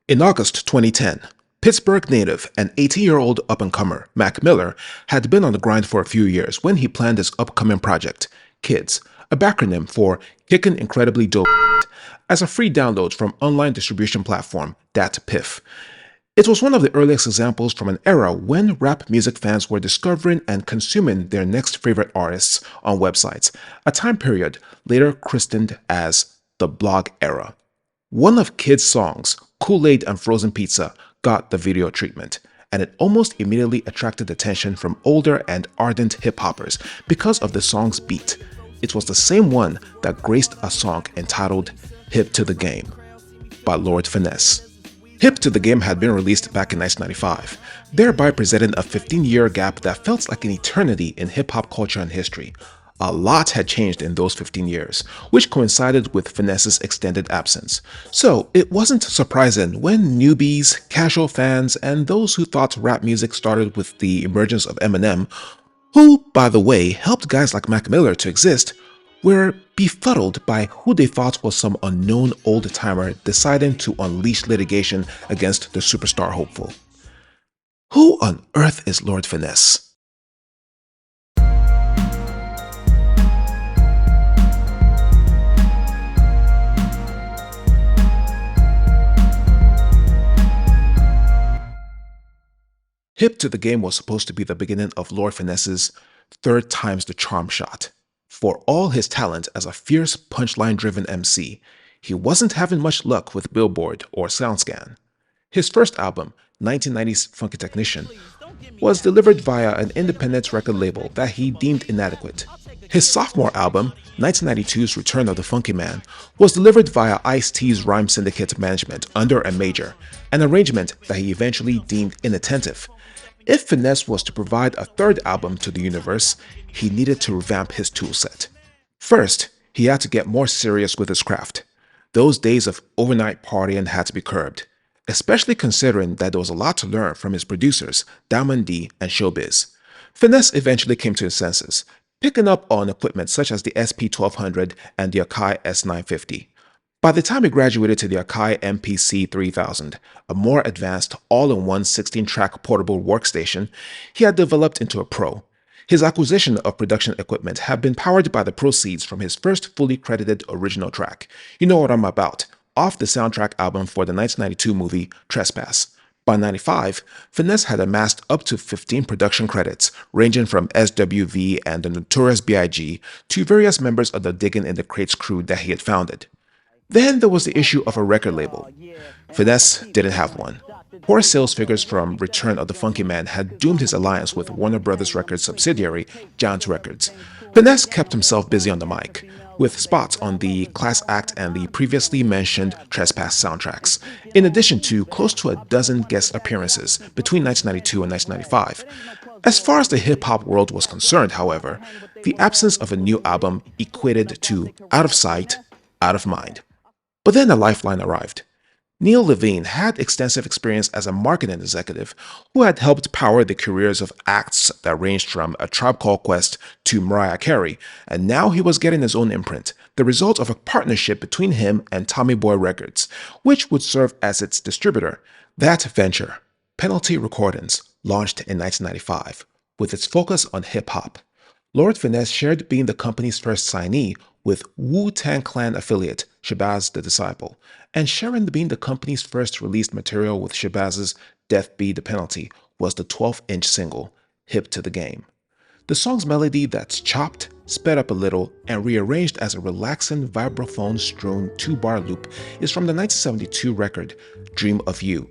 In August 2010, Pittsburgh native and 18-year-old up-and-comer Mac Miller had been on the grind for a few years when he planned his upcoming project, Kids, a backronym for Kickin' Incredibly Dope, as a free download from online distribution platform DATPiff. It was one of the earliest examples from an era when rap music fans were discovering and consuming their next favorite artists on websites, a time period later christened as the blog era. One of Kid's songs, Kool-Aid and Frozen Pizza, got the video treatment, and it almost immediately attracted attention from older and ardent hip-hoppers because of the song's beat. It was the same one that graced a song entitled Hip to the Game by Lord Finesse. Hip to the Game had been released back in 1995, thereby presenting a 15-year gap that felt like an eternity in hip-hop culture and history. A lot had changed in those 15 years, which coincided with Finesse's extended absence. So it wasn't surprising when newbies, casual fans, and those who thought rap music started with the emergence of Eminem, who, by the way, helped guys like Mac Miller to exist, were befuddled by who they thought was some unknown old-timer deciding to unleash litigation against the superstar hopeful. Who on earth is Lord Finesse? Hip to the Game was supposed to be the beginning of Lord Finesse's third time's the charm shot. For all his talent as a fierce punchline-driven MC, he wasn't having much luck with Billboard or SoundScan. His first album, 1990's Funky Technician, was delivered via an independent record label that he deemed inadequate. His sophomore album, 1992's Return of the Funky Man, was delivered via Ice-T's Rhyme Syndicate management under a major, an arrangement that he eventually deemed inattentive. If Finesse was to provide a third album to the universe, he needed to revamp his toolset. First, he had to get more serious with his craft. Those days of overnight partying had to be curbed, especially considering that there was a lot to learn from his producers, Diamond D and Showbiz. Finesse eventually came to his senses, picking up on equipment such as the SP1200 and the Akai S950. By the time he graduated to the Akai MPC 3000, a more advanced all-in-one 16-track portable workstation, he had developed into a pro. His acquisition of production equipment had been powered by the proceeds from his first fully credited original track, You Know What I'm About, off the soundtrack album for the 1992 movie Trespass. By 1995, Finesse had amassed up to 15 production credits, ranging from SWV and the Notorious B.I.G. to various members of the Digging in the Crates crew that he had founded. Then there was the issue of a record label. Finesse didn't have one. Poor sales figures from Return of the Funky Man had doomed his alliance with Warner Brothers Records subsidiary, Giant Records. Finesse kept himself busy on the mic, with spots on the Class Act and the previously mentioned Trespass soundtracks, in addition to close to a dozen guest appearances between 1992 and 1995. As far as the hip-hop world was concerned, however, the absence of a new album equated to out of sight, out of mind. But then a lifeline arrived. Neil Levine had extensive experience as a marketing executive who had helped power the careers of acts that ranged from A Tribe Called Quest to Mariah Carey, and now he was getting his own imprint, the result of a partnership between him and Tommy Boy Records, which would serve as its distributor. That venture, Penalty Recordings, launched in 1995, with its focus on hip-hop. Lord Finesse shared being the company's first signee with Wu-Tang Clan affiliate Shabazz the Disciple, and sharing being the company's first released material with Shabaz's Death Be the Penalty was the 12-inch single, Hip to the Game. The song's melody that's chopped, sped up a little, and rearranged as a relaxing vibraphone-strewn 2-bar loop is from the 1972 record, Dream of You.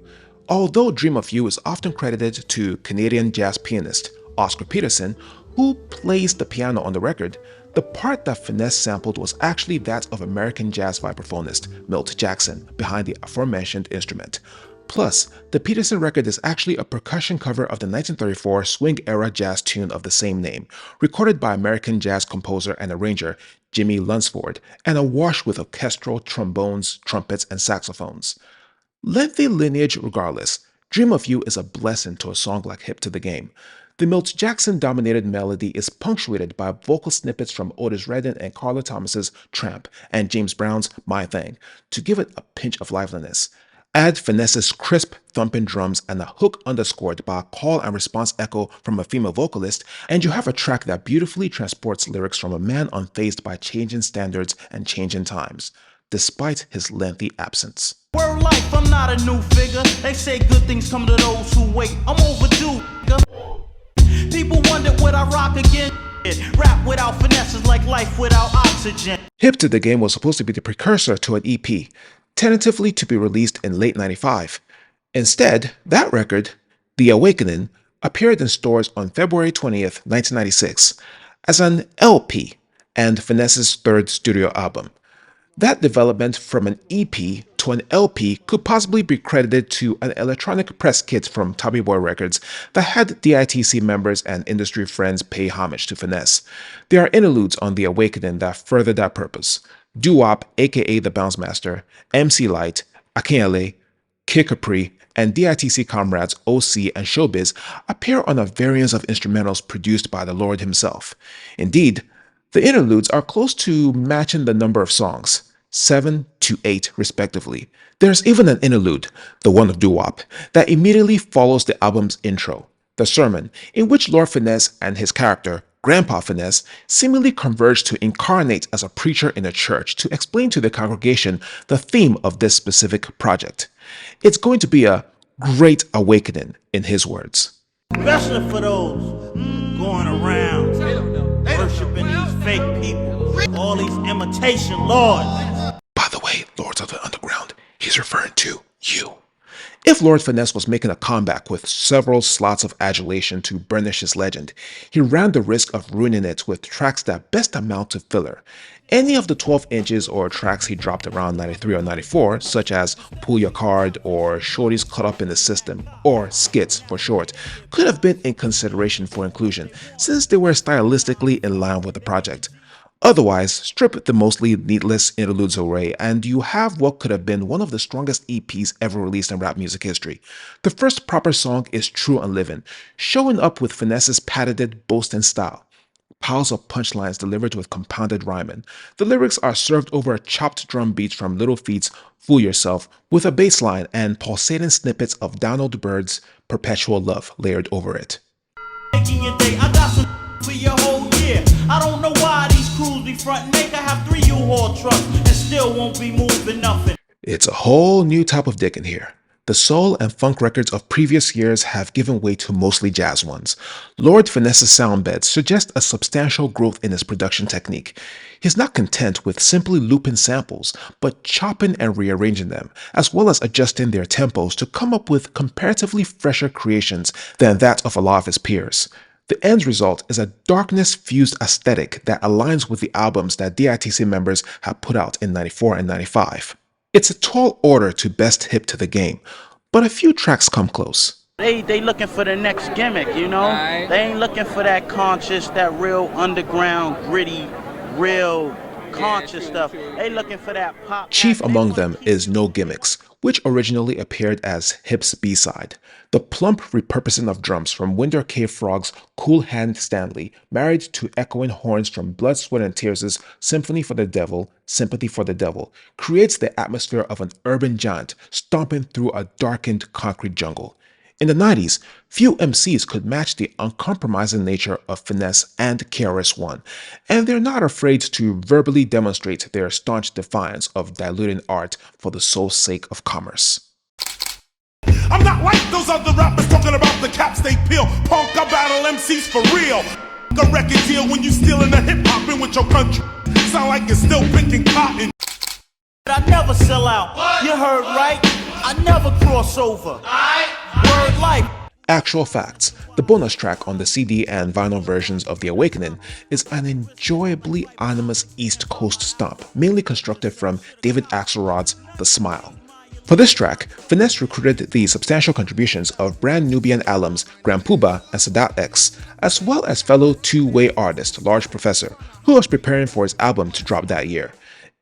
Although Dream of You is often credited to Canadian jazz pianist Oscar Peterson, who plays the piano on the record, the part that Finesse sampled was actually that of American jazz vibraphonist Milt Jackson behind the aforementioned instrument. Plus, the Peterson record is actually a percussion cover of the 1934 swing-era jazz tune of the same name, recorded by American jazz composer and arranger Jimmy Lunsford, and awash with orchestral trombones, trumpets, and saxophones. Lengthy lineage regardless, Dream of You is a blessing to a song like Hip to the Game. The Milt Jackson-dominated melody is punctuated by vocal snippets from Otis Redding and Carla Thomas's Tramp and James Brown's My Thing to give it a pinch of liveliness. Add Finesse's crisp, thumping drums and a hook underscored by a call and response echo from a female vocalist, and you have a track that beautifully transports lyrics from a man unfazed by changing standards and changing times, despite his lengthy absence. Word life, I'm not a new figure. They say good things come to those who wait. I'm overdue. People wonder would I rock again? Rap without finesse is like life without oxygen. Hip to the Game was supposed to be the precursor to an EP, tentatively to be released in late '95. Instead, that record, The Awakening, appeared in stores on February 20th, 1996, as an LP and Finesse's third studio album. That development from an EP to an LP could possibly be credited to an electronic press kit from Tommy Boy Records that had DITC members and industry friends pay homage to Finesse. There are interludes on The Awakening that further that purpose. Doo-Wop, aka The Bounce Master, MC Light, Akinyele, Kid Capri, and DITC comrades OC and Showbiz appear on a variance of instrumentals produced by the Lord himself. Indeed, the interludes are close to matching the number of songs, 7 to 8 respectively. There's even an interlude, the one of Doo-Wop, that immediately follows the album's intro, the sermon, in which Lord Finesse and his character, Grandpa Finesse, seemingly converge to incarnate as a preacher in a church to explain to the congregation the theme of this specific project. It's going to be a great awakening, in his words. Especially for those going around worshiping these fake people, all these imitation lords. By the way, Lords of the Underground, he's referring to you. If Lord Finesse was making a comeback with several slots of adulation to burnish his legend, he ran the risk of ruining it with tracks that best amount to filler. Any of the 12 inches or tracks he dropped around 93 or 94, such as Pull Your Card or Shorty's Caught Up in the System, or Skits for short, could have been in consideration for inclusion since they were stylistically in line with the project. Otherwise, strip the mostly needless interludes away and you have what could have been one of the strongest EPs ever released in rap music history. The first proper song is True and Living, showing up with Finesse's patented boasting style. Piles of punchlines delivered with compounded rhyming. The lyrics are served over chopped drum beats from Little Feat's Fool Yourself, with a bass line and pulsating snippets of Donald Byrd's Perpetual Love layered over it. Making your day, I got some for your whole year. I don't know why these crews be frontin'. Make I have 3 U-Haul trucks and still won't be moving nothing. It's a whole new type of dick in here. The soul and funk records of previous years have given way to mostly jazz ones. Lord Finesse's sound beds suggest a substantial growth in his production technique. He's not content with simply looping samples, but chopping and rearranging them, as well as adjusting their tempos to come up with comparatively fresher creations than that of a lot of his peers. The end result is a darkness-fused aesthetic that aligns with the albums that DITC members have put out in '94 and '95. It's a tall order to best hip to the game, but a few tracks come close. They looking for the next gimmick, you know? Right. They ain't looking for that conscious, that real underground, gritty, real conscious stuff. They looking for that pop. Chief among them is No Gimmicks, which originally appeared as Hip's B-side. The plump repurposing of drums from Winder Cave Frog's Cool Hand Stanley, married to echoing horns from Blood, Sweat and Tears' Symphony for the Devil, Sympathy for the Devil, creates the atmosphere of an urban giant stomping through a darkened concrete jungle. In the 90s, few MCs could match the uncompromising nature of Finesse and KRS-One, and they're not afraid to verbally demonstrate their staunch defiance of diluting art for the sole sake of commerce. I'm not like those other rappers talking about the caps they peel. Punk, I battle MCs for real. The record deal when you stealing the hip-hop in with your country. Sound like you're still picking cotton. I never sell out. What? You heard right? I never cross over. Word life. Actual facts. The bonus track on the CD and vinyl versions of The Awakening is an enjoyably animous East Coast stomp, mainly constructed from David Axelrod's The Smile. For this track, Finesse recruited the substantial contributions of brand Nubian alums Grand Puba and Sadat X, as well as fellow two-way artist Large Professor, who was preparing for his album to drop that year.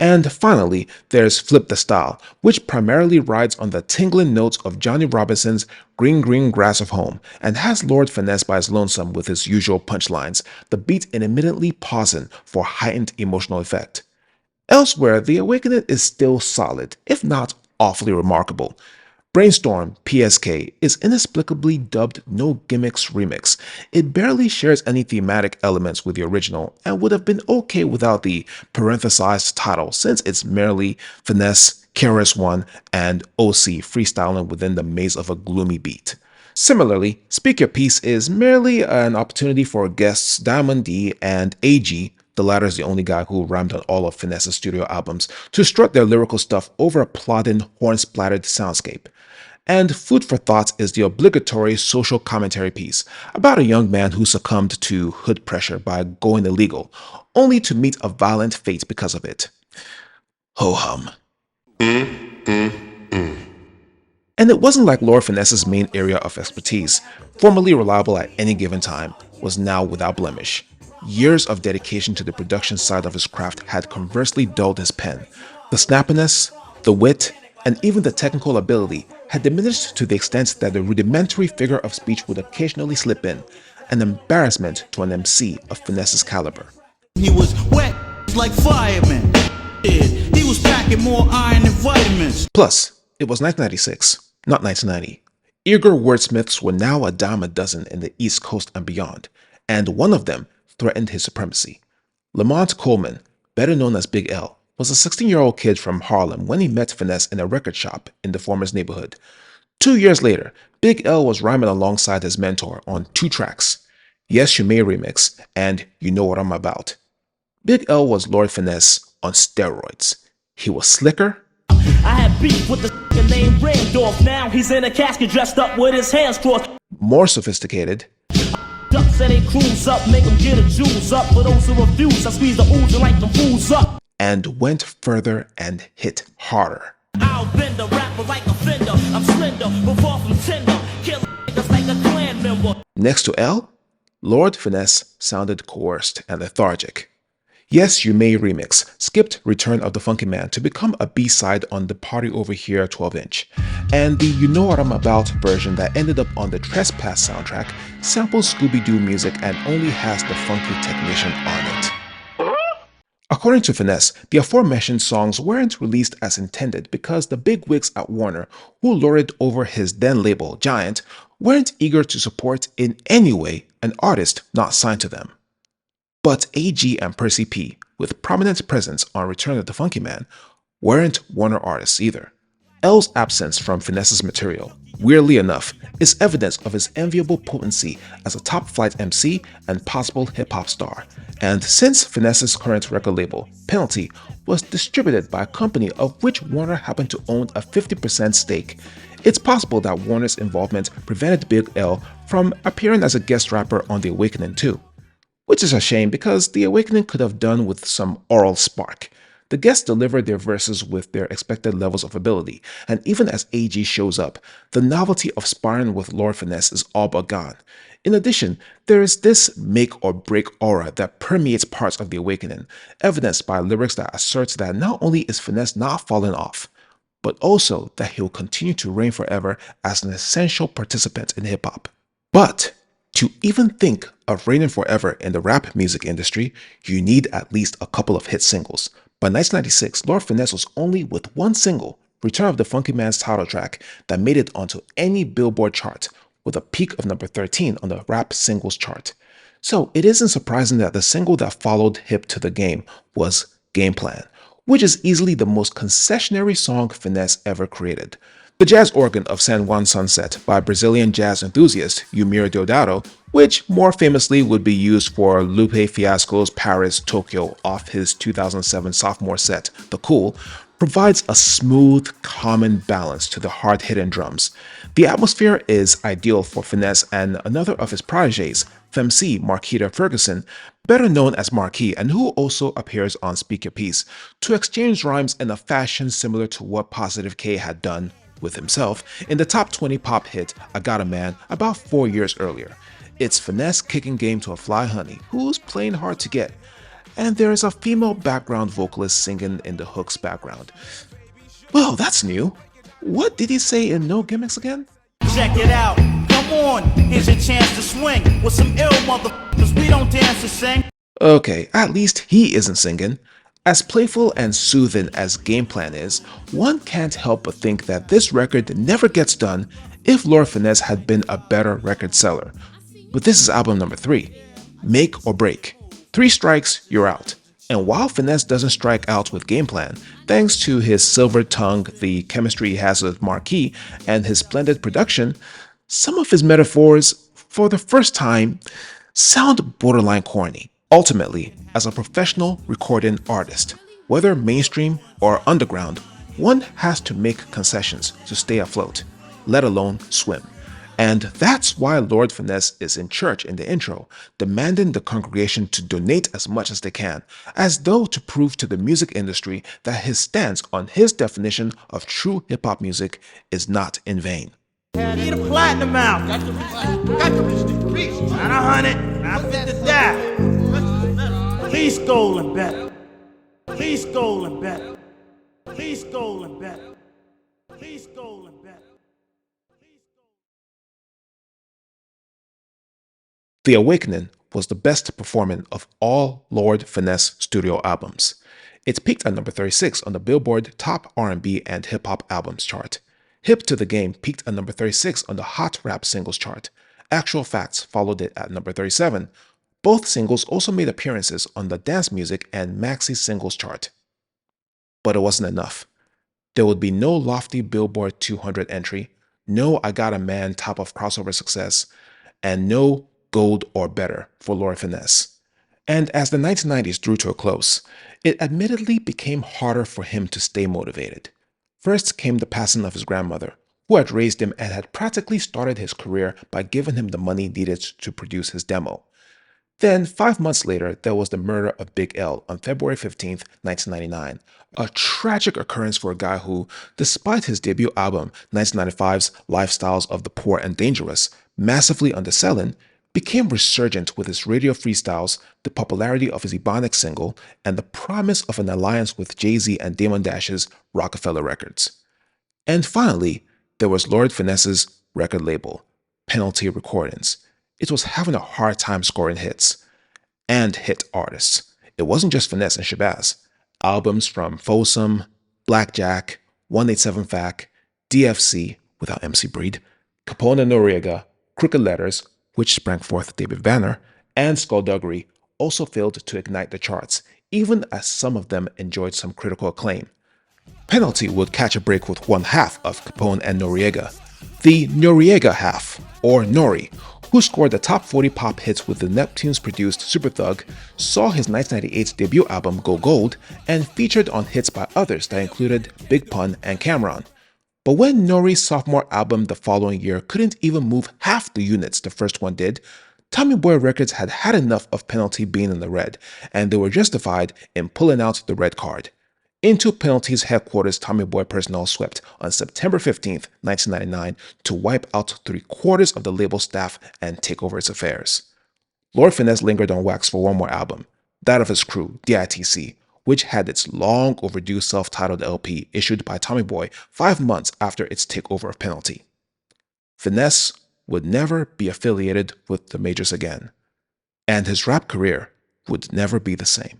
And finally, there's Flip the Style, which primarily rides on the tingling notes of Johnny Robinson's Green Green Grass of Home and has Lord Finesse by his lonesome with his usual punchlines, the beat intermittently pausing for heightened emotional effect. Elsewhere, The Awakening is still solid, if not awfully remarkable. Brainstorm PSK is inexplicably dubbed No Gimmicks Remix. It barely shares any thematic elements with the original and would have been okay without the parenthesized title since it's merely Finesse, KRS-One, and OC freestyling within the maze of a gloomy beat. Similarly, Speak Your Piece is merely an opportunity for guests Diamond D and AG, the latter is the only guy who rhymed on all of Finesse's studio albums, to strut their lyrical stuff over a plodding, horn-splattered soundscape. And Food for Thought is the obligatory social commentary piece about a young man who succumbed to hood pressure by going illegal, only to meet a violent fate because of it. Ho-hum. And it wasn't like Lord Finesse's main area of expertise, formerly reliable at any given time, was now without blemish. Years of dedication to the production side of his craft had conversely dulled his pen. The snappiness, the wit, and even the technical ability had diminished to the extent that the rudimentary figure of speech would occasionally slip in, an embarrassment to an MC of Finesse's caliber. He was wet like fireman. He was packing more iron than vitamins. Plus, it was 1996. Not 1990. Eager wordsmiths were now a dime a dozen in the East Coast and beyond, and one of them threatened his supremacy. Lamont Coleman, better known as Big L, was a 16-year-old kid from Harlem when he met Finesse in a record shop in the former's neighborhood. 2 years later, Big L was rhyming alongside his mentor on 2 tracks, Yes You May Remix and You Know What I'm About. Big L was Lord Finesse on steroids. He was slicker. I had beef with the named Randolph. Now he's in a casket dressed up with his hands crossed. More sophisticated. Ducks and they cruise up, make them get a juice up. For those who refuse, I squeeze the ooze and light them fools up. And went further and hit harder. I'll bend a rapper like a fender. I'm slender, but far from tender. Kill niggas like a clan member. Next to L, Lord Finesse sounded coerced and lethargic. Yes You May Remix skipped Return of the Funky Man to become a B-side on the Party Over Here 12-inch, and the You Know What I'm About version that ended up on the Trespass soundtrack samples Scooby-Doo music and only has the funky technician on it. According to Finesse, the aforementioned songs weren't released as intended because the bigwigs at Warner, who lorded over his then label, Giant, weren't eager to support in any way an artist not signed to them. But AG and Percy P, with prominent presence on Return of the Funky Man, weren't Warner artists either. L's absence from Finesse's material, weirdly enough, is evidence of his enviable potency as a top-flight MC and possible hip-hop star. And since Finesse's current record label, Penalty, was distributed by a company of which Warner happened to own a 50% stake, it's possible that Warner's involvement prevented Big L from appearing as a guest rapper on The Awakening too. Which is a shame because The Awakening could have done with some oral spark. The guests delivered their verses with their expected levels of ability, and even as AG shows up, the novelty of sparring with Lord Finesse is all but gone. In addition, there is this make or break aura that permeates parts of The Awakening, evidenced by lyrics that assert that not only is Finesse not falling off, but also that he will continue to reign forever as an essential participant in hip-hop. But to even think of reigning forever in the rap music industry, you need at least a couple of hit singles. By 1996, Lord Finesse was only with one single, Return of the Funky Man's title track, that made it onto any Billboard chart, with a peak of number 13 on the rap singles chart. So it isn't surprising that the single that followed Hip to the Game was Game Plan, which is easily the most concessionary song Finesse ever created. The jazz organ of San Juan Sunset by Brazilian jazz enthusiast Yumir Deodato, which more famously would be used for Lupe Fiasco's Paris, Tokyo off his 2007 sophomore set, The Cool, provides a smooth, common balance to the hard-hitting drums. The atmosphere is ideal for Finesse and another of his protégés, Femc Marquita Ferguson, better known as Marquis and who also appears on Speak Your Piece, to exchange rhymes in a fashion similar to what Positive K had done with himself in the top 20 pop hit I Got a Man about 4 years earlier. It's Finesse kicking game to a fly honey who's playing hard to get, and there is a female background vocalist singing in the hook's background. Well, that's new. What did he say in No Gimmicks again? Check it out. Come on, here's your chance to swing with some ill motherfuckers. We don't dance or sing. Okay, at least he isn't singing. As playful and soothing as Game Plan is, one can't help but think that this record never gets done if Lord Finesse had been a better record seller. But this is album number 3, Make or Break. 3 strikes, you're out. And while Finesse doesn't strike out with Game Plan, thanks to his silver tongue, the chemistry he has with Marquis, and his splendid production, some of his metaphors, for the first time, sound borderline corny. Ultimately, as a professional recording artist, whether mainstream or underground, one has to make concessions to stay afloat, let alone swim. And that's why Lord Finesse is in church in the intro, demanding the congregation to donate as much as they can, as though to prove to the music industry that his stance on his definition of true hip-hop music is not in vain. Need a platinum out. Got to reach. Not 100, not 50 die. Please gold and better. Please gold and better. Please gold and better. Please gold and better. The Awakening was the best performing of all Lord Finesse studio albums. It peaked at number 36 on the Billboard Top R&B and Hip Hop Albums chart. Hip to the Game peaked at number 36 on the Hot Rap Singles chart. Actual Facts followed it at number 37. Both singles also made appearances on the Dance Music and Maxi Singles chart. But it wasn't enough. There would be no lofty Billboard 200 entry, no I Got a Man top of crossover success, and no gold or better for Lord Finesse. And as the 1990s drew to a close, it admittedly became harder for him to stay motivated. First came the passing of his grandmother, who had raised him and had practically started his career by giving him the money needed to produce his demo. Then, 5 months later, there was the murder of Big L on February 15, 1999, a tragic occurrence for a guy who, despite his debut album 1995's Lifestyles of the Poor and Dangerous, massively underselling, became resurgent with his radio freestyles, the popularity of his Ebonics single, and the promise of an alliance with Jay-Z and Damon Dash's Rockefeller Records. And finally, there was Lord Finesse's record label, Penalty Recordings. It was having a hard time scoring hits and hit artists. It wasn't just Finesse and Shabazz. Albums from Folsom, Blackjack, 187 Fac, DFC without MC Breed, Capone and Noriega, Crooked Letters, which sprang forth David Banner, and Skullduggery also failed to ignite the charts, even as some of them enjoyed some critical acclaim. Penalty would catch a break with one half of Capone and Noriega, the Noriega half, or Nori, who scored the top 40 pop hits with the Neptunes-produced Super Thug, saw his 1998 debut album go gold, and featured on hits by others that included Big Pun and Cameron. But when Nori's sophomore album the following year couldn't even move half the units the first one did, Tommy Boy Records had had enough of Penalty being in the red, and they were justified in pulling out the red card. Into Penalty's headquarters, Tommy Boy personnel swept on September 15, 1999, to wipe out 3/4 of the label staff and take over its affairs. Lord Finesse lingered on wax for one more album, that of his crew, DITC, which had its long overdue self-titled LP issued by Tommy Boy 5 months after its takeover of Penalty. Finesse would never be affiliated with the majors again, and his rap career would never be the same.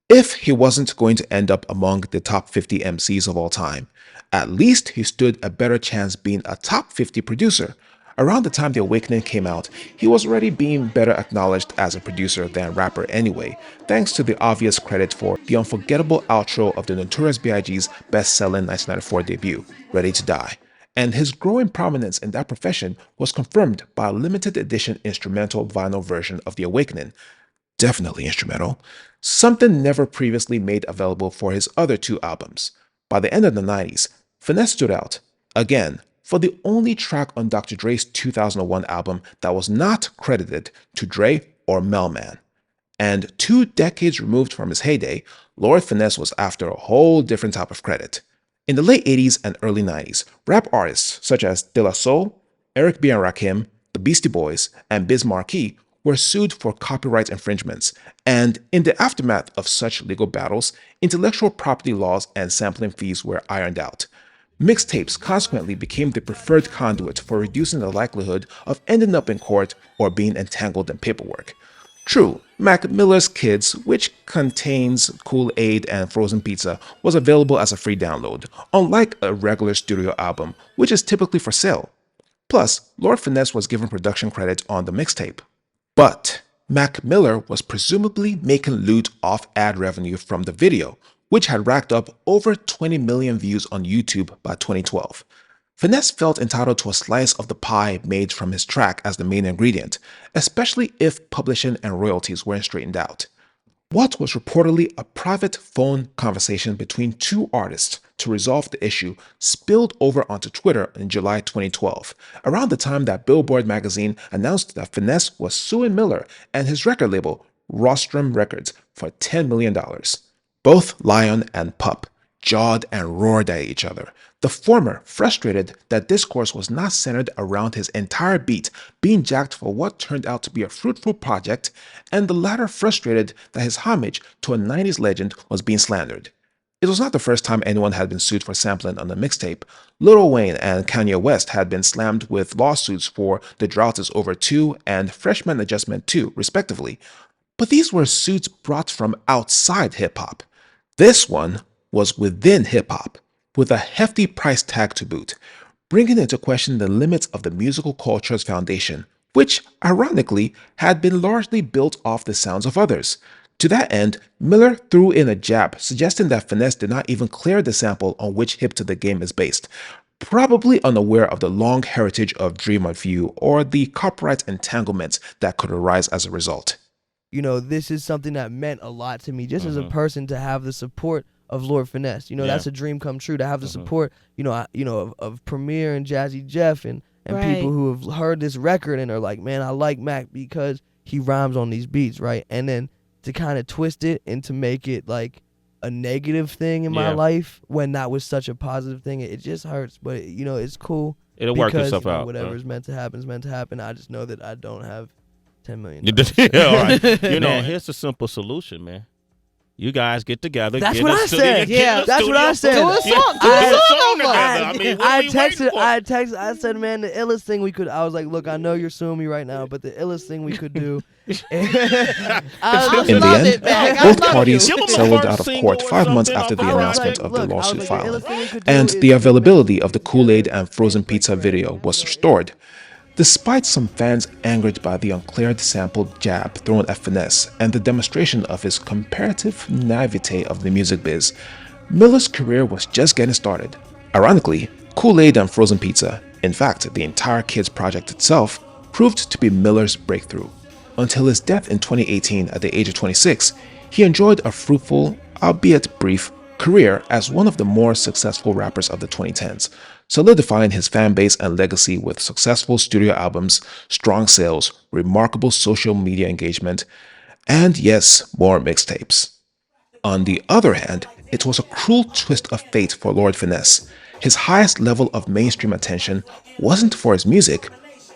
If he wasn't going to end up among the top 50 MCs of all time, at least he stood a better chance being a top 50 producer. Around the time The Awakening came out, he was already being better acknowledged as a producer than rapper anyway, thanks to the obvious credit for the unforgettable outro of the Notorious B.I.G.'s best-selling 1994 debut, Ready to Die. And his growing prominence in that profession was confirmed by a limited edition instrumental vinyl version of The Awakening, definitely instrumental, something never previously made available for his other 2 albums. By the end of the 90s, Finesse stood out, again, for the only track on Dr. Dre's 2001 album that was not credited to Dre or Melman. And 2 decades removed from his heyday, Lord Finesse was after a whole different type of credit. In the late 80s and early 90s, rap artists such as De La Soul, Eric B. and Rakim, the Beastie Boys, and Biz Markie were sued for copyright infringements, and in the aftermath of such legal battles, intellectual property laws and sampling fees were ironed out. Mixtapes consequently became the preferred conduit for reducing the likelihood of ending up in court or being entangled in paperwork. True, Mac Miller's Kids, which contains Kool-Aid and frozen pizza, was available as a free download, unlike a regular studio album, which is typically for sale. Plus, Lord Finesse was given production credit on the mixtape. But Mac Miller was presumably making loot off ad revenue from the video, which had racked up over 20 million views on YouTube by 2012. Finesse felt entitled to a slice of the pie made from his track as the main ingredient, especially if publishing and royalties weren't straightened out. What was reportedly a private phone conversation between two artists to resolve the issue spilled over onto Twitter in July 2012, around the time that Billboard magazine announced that Finesse was suing Miller and his record label, Rostrum Records, for $10 million. Both Lion and Pup jawed and roared at each other, the former frustrated that discourse was not centered around his entire beat being jacked for what turned out to be a fruitful project, and the latter frustrated that his homage to a 90s legend was being slandered. It was not the first time anyone had been sued for sampling on the mixtape. Lil Wayne and Kanye West had been slammed with lawsuits for The Drought Is Over 2 and Freshman Adjustment 2, respectively. But these were suits brought from outside hip-hop. This one was within hip-hop, with a hefty price tag to boot, bringing into question the limits of the musical culture's foundation, which, ironically, had been largely built off the sounds of others. To that end, Miller threw in a jab suggesting that Finesse did not even clear the sample on which Hip to the Game is based, probably unaware of the long heritage of Dream of You or the copyright entanglements that could arise as a result. You know, this is something that meant a lot to me, just as a person, to have the support of Lord Finesse. You know, that's a dream come true, to have the support, of Premier and Jazzy Jeff and Right. people who have heard this record and are like, man, I like Mac because he rhymes on these beats, right? And then to kind of twist it and to make it like a negative thing in my life when that was such a positive thing, it just hurts. But, it's cool. It'll work itself out. Whatever is meant to happen is meant to happen. I just know that I don't have $10 million. Yeah, all right. Here's a simple solution, man. You guys get together. That's get what a I studio- said. get Yeah, a that's what I studio said. for- Do a song. Do a song together. together. I mean, what are we waiting for? I said, man, the illest thing we could, I was like, look, I know you're suing me right now, but the illest thing we could do. I In the love end, it, Mac. I both love parties you. Give 'em a settled first out of single court or 5 months something after the off the announcement album. of the Look, I was lawsuit like, filing, the illest thing we could do and is the availability of the Kool-Aid and frozen pizza video was restored. Despite some fans angered by the uncleared sample jab thrown at Finesse and the demonstration of his comparative naivete of the music biz, Miller's career was just getting started. Ironically, Kool-Aid and frozen pizza, in fact the entire Kids project itself, proved to be Miller's breakthrough. Until his death in 2018 at the age of 26, he enjoyed a fruitful, albeit brief, career as one of the more successful rappers of the 2010s, solidifying his fan base and legacy with successful studio albums, strong sales, remarkable social media engagement, and yes, more mixtapes. On the other hand, it was a cruel twist of fate for Lord Finesse. His highest level of mainstream attention wasn't for his music,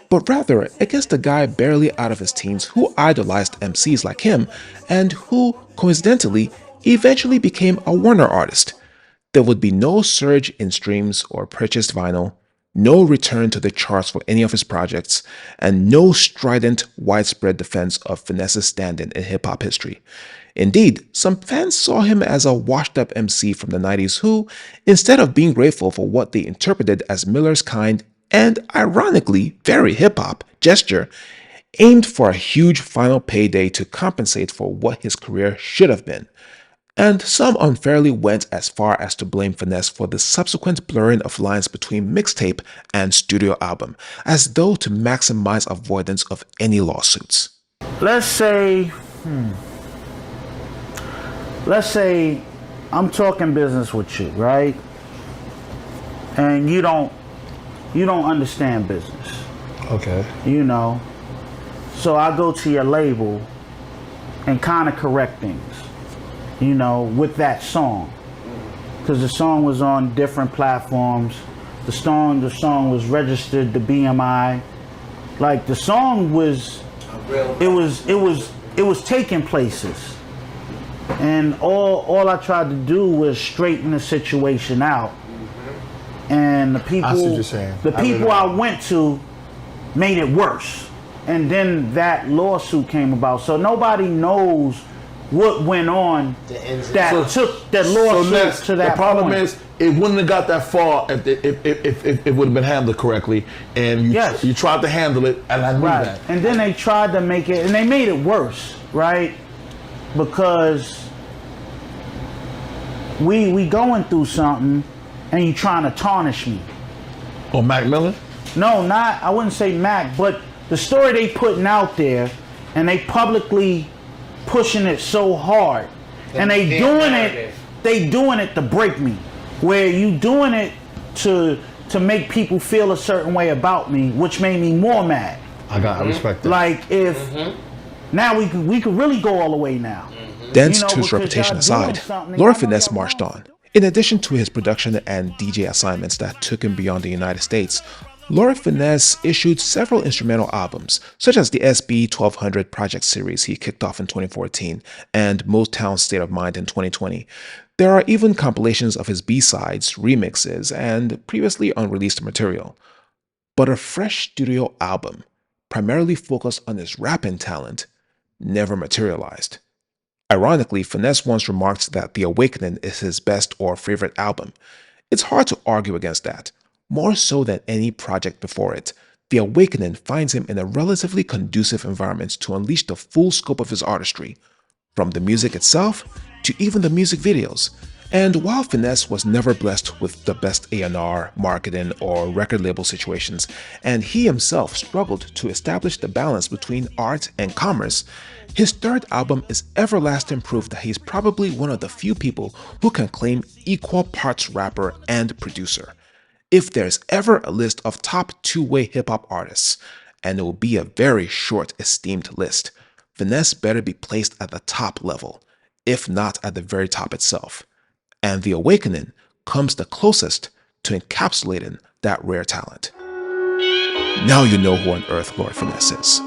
but rather against a guy barely out of his teens who idolized MCs like him and who, coincidentally, eventually became a Warner artist. There would be no surge in streams or purchased vinyl, no return to the charts for any of his projects, and no strident, widespread defense of Finesse's standing in hip-hop history. Indeed, some fans saw him as a washed-up MC from the 90s who, instead of being grateful for what they interpreted as Miller's kind and, ironically, very hip-hop gesture, aimed for a huge final payday to compensate for what his career should have been. And some unfairly went as far as to blame Finesse for the subsequent blurring of lines between mixtape and studio album, as though to maximize avoidance of any lawsuits. Let's say I'm talking business with you, right? And you don't understand business. Okay. So I go to your label and kind of correct things, with that song. Because the song was on different platforms. The song was registered to BMI. Like the song was taking places. And all I tried to do was straighten the situation out. And the people I see what you're saying. The people I went to made it worse. And then that lawsuit came about. So nobody knows what went on that took that lawsuit to that The problem point. is, it wouldn't have got that far if it would have been handled correctly. And you tried to handle it, and I knew that. And then they tried to make it, and they made it worse, right? Because we going through something, and you trying to tarnish me. Oh, Mac Miller? No, I wouldn't say Mac, but the story they putting out there, and they publicly pushing it so hard, and they doing it to break me. Where you doing it to make people feel a certain way about me, which made me more mad. I respect that. Like if now we could really go all the way now. Dance to his reputation aside, Lord Finesse marched on. In addition to his production and DJ assignments that took him beyond the United States, Lord Finesse issued several instrumental albums, such as the SB 1200 project series he kicked off in 2014 and Motown State of Mind in 2020. There are even compilations of his B-sides, remixes, and previously unreleased material. But a fresh studio album, primarily focused on his rapping talent, never materialized. Ironically, Finesse once remarked that The Awakening is his best or favorite album. It's hard to argue against that. More so than any project before it, The Awakening finds him in a relatively conducive environment to unleash the full scope of his artistry, from the music itself to even the music videos. And while Finesse was never blessed with the best A&R, marketing, or record label situations, and he himself struggled to establish the balance between art and commerce, his third album is everlasting proof that he's probably one of the few people who can claim equal parts rapper and producer. If there's ever a list of top two-way hip-hop artists, and it will be a very short, esteemed list, Finesse better be placed at the top level, if not at the very top itself. And The Awakening comes the closest to encapsulating that rare talent. Now you know who on earth Lord Finesse is.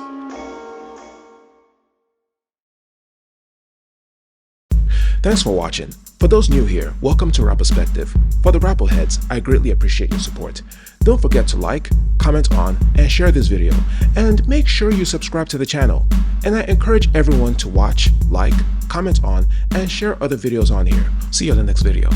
Thanks for watching. For those new here, welcome to Rap Perspective. For the Rappleheads, I greatly appreciate your support. Don't forget to like, comment on, and share this video, and make sure you subscribe to the channel. And I encourage everyone to watch, like, comment on, and share other videos on here. See you in the next video.